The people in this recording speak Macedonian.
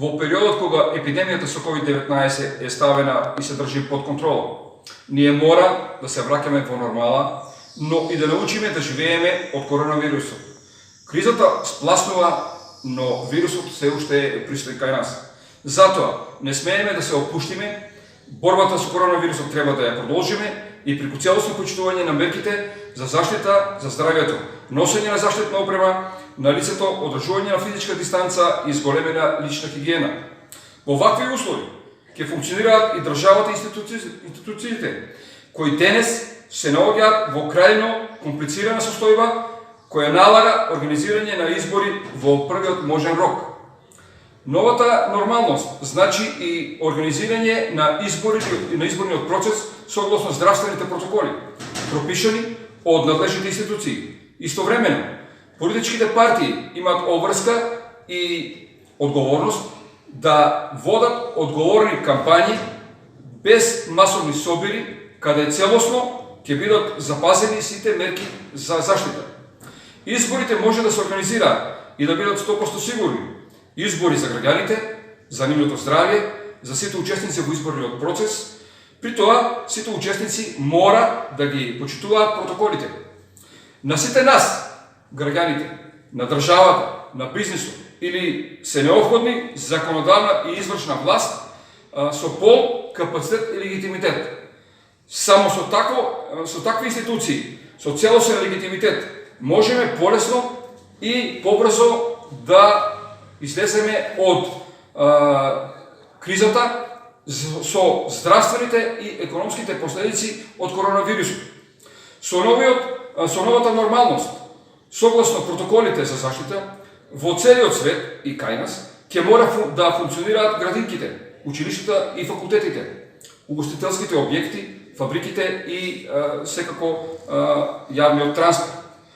во периодот кога епидемијата со COVID-19 е ставена и се држи под контрола. Ние мора да се враќаме во нормала, но и да научиме да живееме од коронавирусот. Кризата спласнува, но вирусот се уште е пристои кај нас. Затоа не смееме да се опуштиме, борбата со коронавирусот треба да ја продолжиме и преку целосно почитување на мерките за заштита за здравјето, носење на заштитна опрема на лицето, одржување на физичка дистанца и зголемена лична хигиена. Во вакви услови ќе функционираат и државата и институциите, кои денес се наоѓаат во крајно комплицирана состојба која налага организирање на избори во првиот можен рок. Новата нормалност значи и организирање на изборниот процес согласно здравствените протоколи, пропишани од надлежните институции. Истовремено, политичките партии имаат обврска и одговорност да водат одговорни кампањи без масовни собири, каде целосно ќе бидат запазени сите мерки за заштита. Изборите може да се организираат и да бидат 100% сигурни. Избори за граѓаните, за нивното здравје, за сите учесници во изборниот процес. При тоа, сите учесници мора да ги почитуваат протоколите. На сите нас, граѓаните, на државата, на бизнисот, или се необходни законодавна и извршна власт со пол капацитет и легитимитет. Само со такви институции, со целосен легитимитет, можеме полесно и побрзо да излеземе од кризата со здравствените и економските последици од коронавирусот. Со новата нормалност, согласно протоколите за заштита, во целиот свет и кај нас, ќе мора да функционираат градинките, училиштата и факултетите, угостителските објекти, фабриките и секако јавниот транспорт.